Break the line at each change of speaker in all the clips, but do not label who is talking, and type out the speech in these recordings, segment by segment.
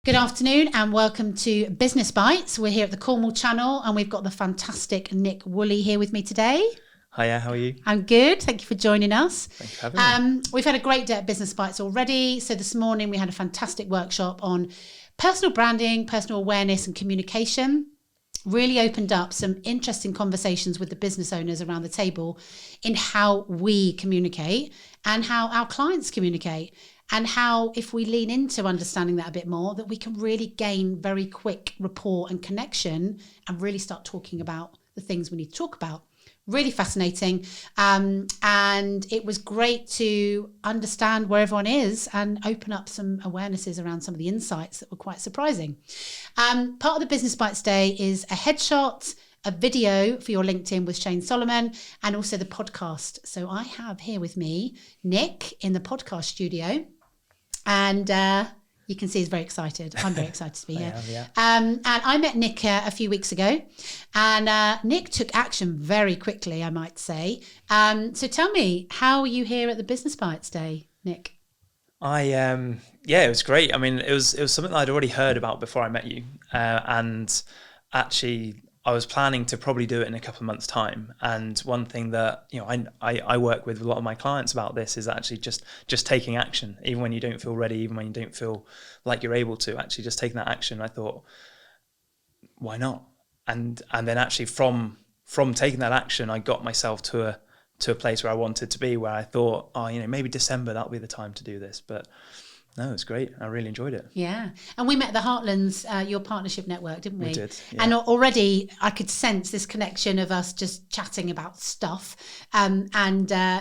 Good afternoon and welcome to Business Bites. We're here at the Cornwall Channel and we've got the fantastic Nick Woolley here with me today.
Hiya, how are you?
I'm good. Thank you for joining us.
Thanks for having me.
We've had a great day at Business Bites already. So this morning we had a fantastic workshop on personal branding, personal awareness and communication. Really opened up some interesting conversations with the business owners around the table in how we communicate and how our clients communicate. And how, if we lean into understanding that a bit more, that we can really gain very quick rapport and connection and really start talking about the things we need to talk about. Really fascinating. And it was great to understand where everyone is and open up some awarenesses around some of the insights that were quite surprising. Part of the Business Bites Day is a headshot, a video for your LinkedIn with Shane Solomon, and also the podcast. So I have here with me Nick in the podcast studio, and you can see he's very excited. I'm very excited to be here. And I met Nick a few weeks ago, and Nick took action very quickly, I might say. So tell me, how are you here at the Business Bites Day, Nick?
It was great. I mean, it was something that I'd already heard about before I met you, and actually I was planning to probably do it in a couple of months' time. And one thing that I work with a lot of my clients about this is actually just taking action, even when you don't feel ready, even when you don't feel like you're able to. Actually, just taking that action. I thought, why not? And then actually from taking that action, I got myself to a place where I wanted to be, where I thought, maybe December, that'll be the time to do this. But no, it's great. I really enjoyed it.
Yeah. And we met at the Heartlands, your partnership network, didn't we?
We did. Yeah.
And already I could sense this connection of us just chatting about stuff. And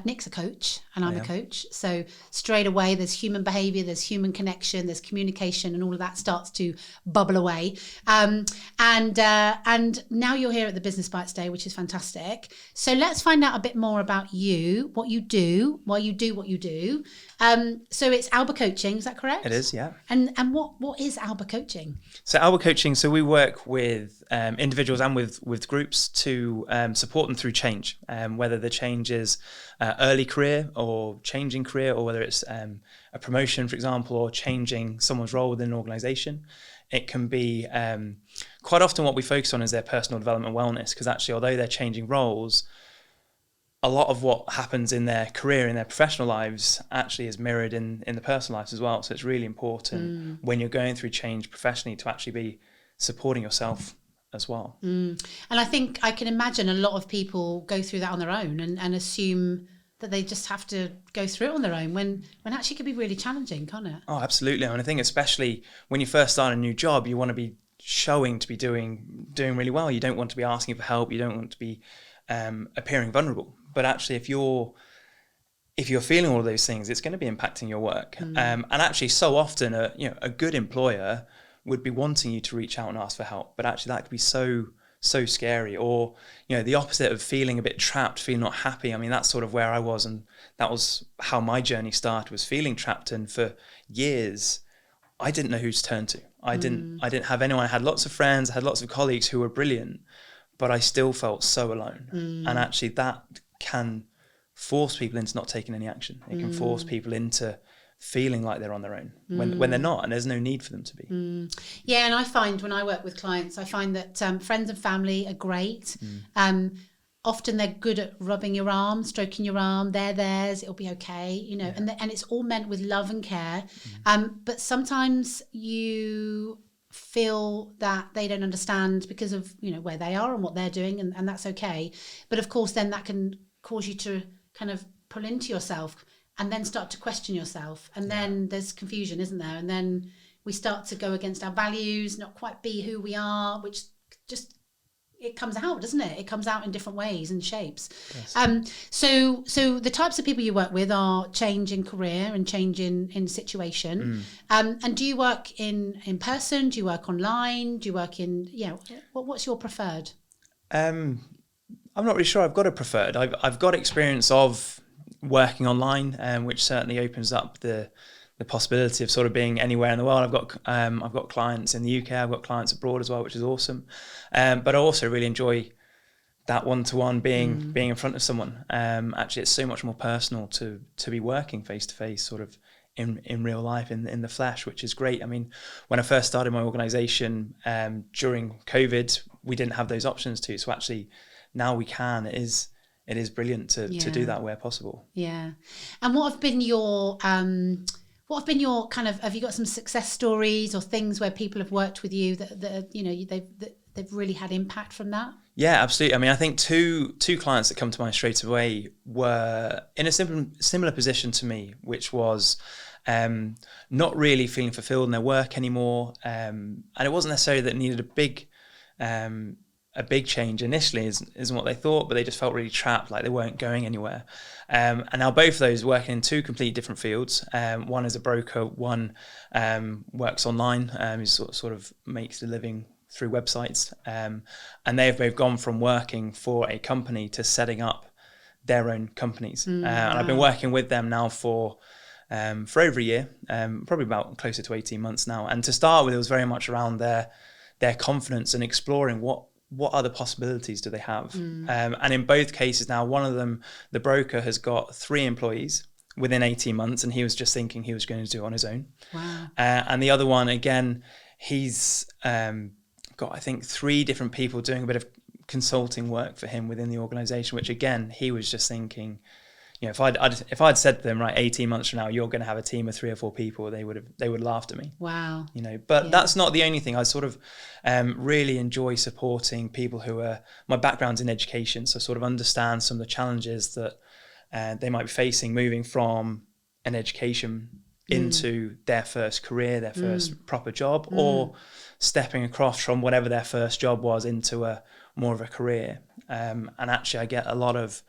Nick's a coach and I'm a coach. So straight away, there's human behavior, there's human connection, there's communication, and all of that starts to bubble away. And now you're here at the Business Bites Day, which is fantastic. So let's find out a bit more about you, what you do, why you do what you do. So it's Alba Coaching, is that correct?
It is, yeah.
And what is Alba Coaching?
So Alba Coaching, so we work with individuals and with groups to support them through change, whether the change is early career or changing career, or whether it's a promotion, for example, or changing someone's role within an organisation. It can be quite often what we focus on is their personal development and wellness, because actually, although they're changing roles, a lot of what happens in their career, in their professional lives, actually is mirrored in the personal lives as well. So it's really important when you're going through change professionally to actually be supporting yourself as well.
And I think I can imagine a lot of people go through that on their own and assume that they just have to go through it on their own when actually it can be really challenging, can't it?
Oh, absolutely. I mean, I think especially when you first start a new job, you want to be showing to be doing really well. You don't want to be asking for help. You don't want to be appearing vulnerable. But actually, if you're feeling all of those things, it's going to be impacting your work. And actually, so often, a good employer would be wanting you to reach out and ask for help. But actually, that could be so scary. Or the opposite of feeling a bit trapped, feeling not happy. I mean, that's sort of where I was, and that was how my journey started. Was feeling trapped, and for years, I didn't know who to turn to. I didn't have anyone. I had lots of friends, I had lots of colleagues who were brilliant, but I still felt so alone. And actually, that can force people into not taking any action. It can force people into feeling like they're on their own when they're not, and there's no need for them to be.
Yeah, and I find when I work with clients, I find that friends and family are great. Often they're good at rubbing your arm, stroking your arm. They're theirs. It'll be okay, and it's all meant with love and care. But sometimes you feel that they don't understand because of where they are and what they're doing, and that's okay. But of course, then that can cause you to kind of pull into yourself and then start to question yourself, and then there's confusion, isn't there? And then we start to go against our values, not quite be who we are, which just it comes out, doesn't it? It comes out in different ways and shapes. Yes. So the types of people you work with are change in career and change in situation. And do you work in person? Do you work online? Do you work in, what's your preferred?
I'm not really sure I've got a preferred. I've got experience of working online, which certainly opens up the possibility of sort of being anywhere in the world. I've got clients in the UK, I've got clients abroad as well, which is awesome. But I also really enjoy that one-to-one being in front of someone. Actually, it's so much more personal to be working face-to-face, sort of in real life, in the flesh, which is great. I mean, when I first started my organization during COVID, we didn't have those options to. So actually now we can. It is brilliant to do that where possible.
Yeah. And what have been your kind of, have you got some success stories or things where people have worked with you that you know, they've really had impact from that?
Yeah, absolutely. I mean, I think two clients that come to mind straight away were in a similar position to me, which was not really feeling fulfilled in their work anymore. And it wasn't necessarily that it needed a big change initially, isn't what they thought, but they just felt really trapped, like they weren't going anywhere. And now both of those working in two completely different fields. One is a broker, one works online, he sort of makes a living through websites. And they've both gone from working for a company to setting up their own companies. And I've been working with them now for over a year, probably about closer to 18 months now. And to start with, it was very much around their confidence and exploring what other possibilities do they have. And in both cases now, one of them, the broker, has got 3 employees within 18 months, and he was just thinking he was going to do it on his own.
Wow.
And the other one, again, he's got, I think, 3 different people doing a bit of consulting work for him within the organization, which again, he was just thinking, you know, if I'd said to them, right, 18 months from now, you're going to have a team of 3 or 4 people, they would have laughed at me.
Wow.
You know, but that's not the only thing. I sort of really enjoy supporting people who are, my background's in education, so sort of understand some of the challenges that they might be facing moving from an education into their first career, their first proper job, or stepping across from whatever their first job was into a more of a career. And actually I get a lot of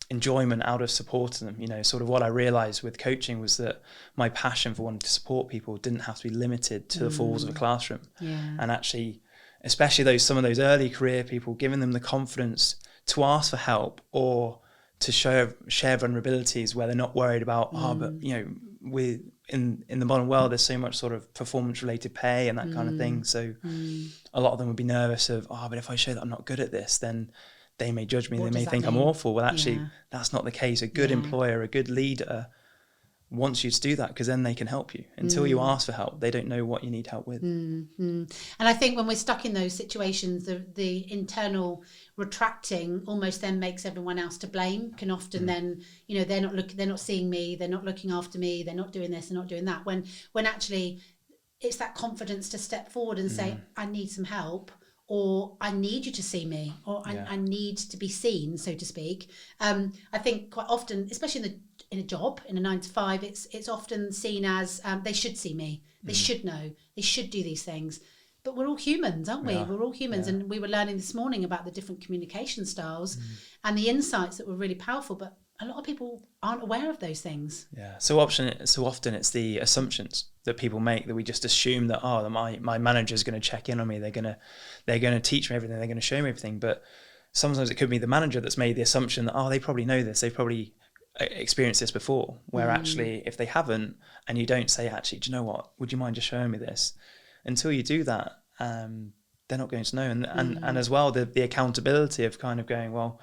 enjoyment out of supporting them. You know, sort of what I realized with coaching was that my passion for wanting to support people didn't have to be limited to the 4 walls of a classroom. And actually, especially some of those early career people, giving them the confidence to ask for help or to share vulnerabilities where they're not worried about, but you know, in the modern world, there's so much sort of performance related pay and that kind of thing. So a lot of them would be nervous of, but if I show that I'm not good at this, then they may judge me, they may think I'm awful. Well, actually, that's not the case. A good employer, a good leader wants you to do that, because then they can help you. Until you ask for help, they don't know what you need help with.
And I think when we're stuck in those situations, the internal retracting almost then makes everyone else to blame. Can often then, you know, they're not seeing me, they're not looking after me, they're not doing this, they're not doing that. When actually it's that confidence to step forward and say, I need some help, or I need you to see me, or I need to be seen, so to speak. I think quite often, especially in a job, in a 9 to 5, it's often seen as they should see me, they should know, they should do these things. But we're all humans, aren't we? We're all humans. And we were learning this morning about the different communication styles and the insights that were really powerful. But a lot of people aren't aware of those things.
Yeah. So often it's the assumptions that people make, that we just assume that, my manager is going to check in on me. They're going to teach me everything. They're going to show me everything. But sometimes it could be the manager that's made the assumption that, they probably know this. They've probably experienced this before, where actually if they haven't, and you don't say, actually, do you know what? Would you mind just showing me this? Until you do that, they're not going to know. And as well, the accountability of kind of going, well,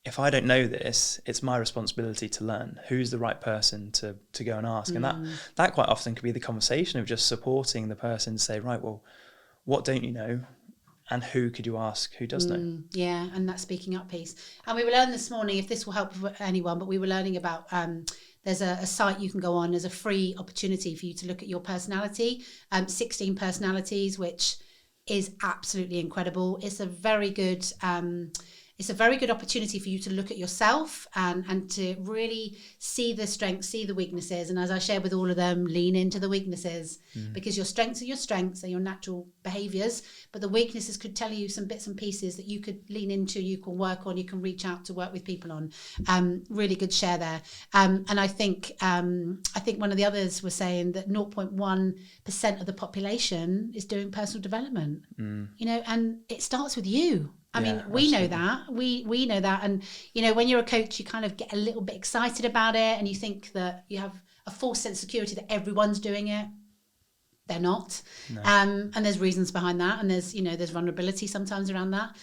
if I don't know this, it's my responsibility to learn. Who's the right person to go and ask? And that quite often could be the conversation of just supporting the person to say, right, well, what don't you know? And who could you ask who does know?
Yeah, and that speaking up piece. And we were learning this morning, if this will help anyone, but we were learning about, there's a site you can go on, there's a free opportunity for you to look at your personality, 16 personalities, which is absolutely incredible. It's a very good opportunity for you to look at yourself and to really see the strengths, see the weaknesses. And as I shared with all of them, lean into the weaknesses, because your strengths are your strengths, they're your natural behaviours, but the weaknesses could tell you some bits and pieces that you could lean into, you can work on, you can reach out to work with people on. Really good share there. And I think one of the others was saying that 0.1% of the population is doing personal development, you know, and it starts with you. I mean, we know that. We know that. And, you know, when you're a coach, you kind of get a little bit excited about it and you think that you have a false sense of security that everyone's doing it. they're not.
No.
And there's reasons behind that, and there's vulnerability sometimes around that,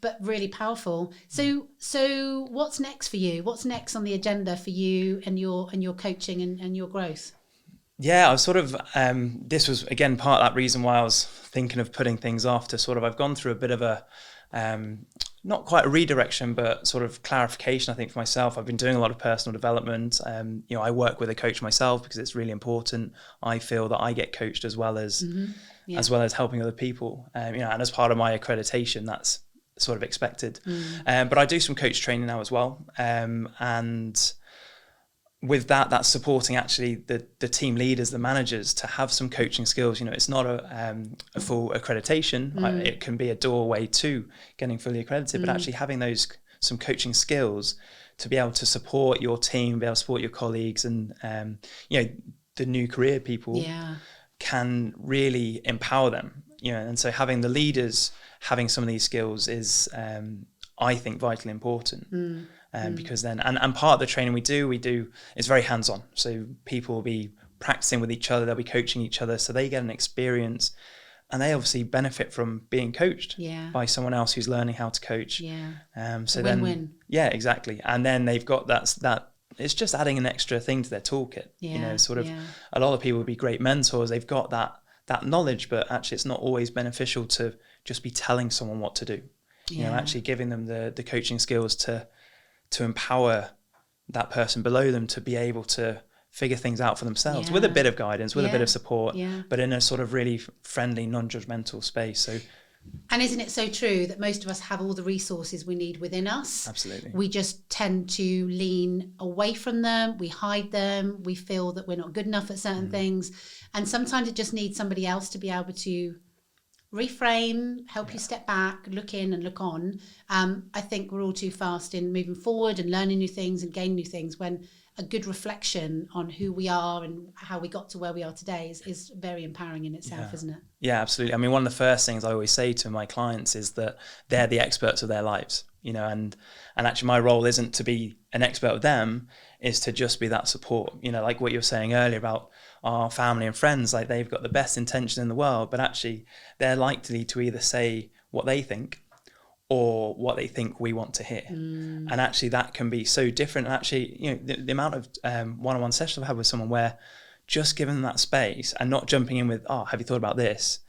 but really powerful. So what's next for you? What's next on the agenda for you and your coaching and your growth?
Yeah, I was sort of, this was again part of that reason why I was thinking of putting things off to sort of, I've gone through a bit of a, not quite a redirection, but sort of clarification, I think, for myself. I've been doing a lot of personal development. I work with a coach myself because it's really important. I feel that I get coached as well as helping other people. And as part of my accreditation, that's sort of expected. But I do some coach training now as well. And with that, that's supporting actually the team leaders, the managers, to have some coaching skills. It's not a full accreditation. It can be a doorway to getting fully accredited, but actually having some coaching skills to be able to support your team, be able to support your colleagues, and the new career people can really empower them. And so having the leaders having some of these skills is, I think, vitally important. Because then, and part of the training we do is very hands-on. So people will be practicing with each other, they'll be coaching each other, so they get an experience, and they obviously benefit from being coached by someone else who's learning how to coach. So
win-win.
Yeah, exactly. And then they've got that. It's just adding an extra thing to their toolkit. A lot of people would be great mentors. They've got that knowledge, but actually, it's not always beneficial to just be telling someone what to do. Actually giving them the coaching skills to empower that person below them to be able to figure things out for themselves with a bit of guidance, with a bit of support, but in a sort of really friendly, non-judgmental space.
And isn't it so true that most of us have all the resources we need within us?
Absolutely.
We just tend to lean away from them. We hide them. We feel that we're not good enough at certain things. And sometimes it just needs somebody else to be able to reframe, help you step back, look in and look on. I think we're all too fast in moving forward and learning new things and gaining new things, when a good reflection on who we are and how we got to where we are today is very empowering in itself, isn't it?
Yeah, absolutely. I mean, one of the first things I always say to my clients is that they're the experts of their lives, and actually my role isn't to be an expert of them, is to just be that support, like what you were saying earlier about our family and friends, like they've got the best intention in the world, but actually they're likely to either say what they think or what they think we want to hear. And actually that can be so different. And actually, the amount of one-on-one sessions I've had with someone where just giving them that space and not jumping in with, have you thought about this?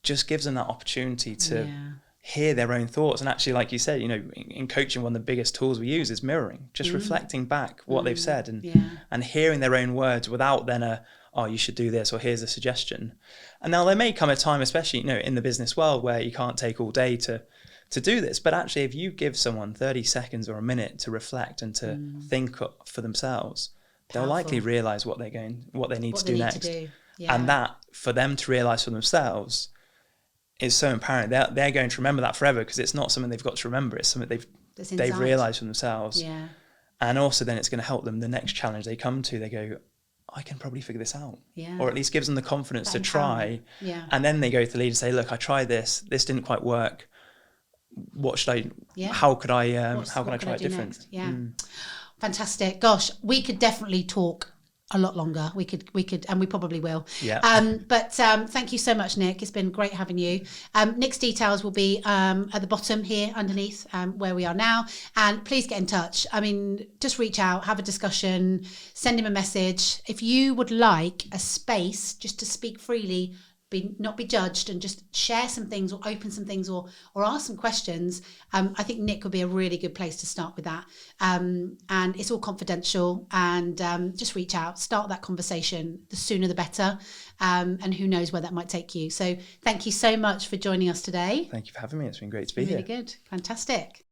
Just gives them that opportunity to hear their own thoughts. And actually, like you said, in coaching, one of the biggest tools we use is mirroring, just reflecting back what they've said and hearing their own words without then you should do this, or here's a suggestion. And now there may come a time, especially, in the business world, where you can't take all day to do this. But actually, if you give someone 30 seconds or a minute to reflect and to think for themselves, they'll likely realize what they need to do next. And that, for them to realize for themselves, is so empowering. They're going to remember that forever, because it's not something they've got to remember. It's something they've realized for themselves. And also then it's going to help them the next challenge they come to. They go, I can probably figure this out. Or at least gives them the confidence to try. And then they go to the leader and say, look, I tried this didn't quite work. What should I, how could I try it different?
Fantastic. Gosh, we could definitely talk a lot longer. We could, and we probably will. But thank you so much, Nick. It's been great having you. Nick's details will be at the bottom here underneath where we are now. And please get in touch. I mean, just reach out, have a discussion, send him a message. If you would like a space just to speak freely, not be judged, and just share some things or open some things or ask some questions, I think Nick would be a really good place to start with that. And it's all confidential, and just reach out, start that conversation. The sooner the better. And who knows where that might take you. So thank you so much for joining us today.
Thank you for having me. It's been great to be here.
Really good. Fantastic.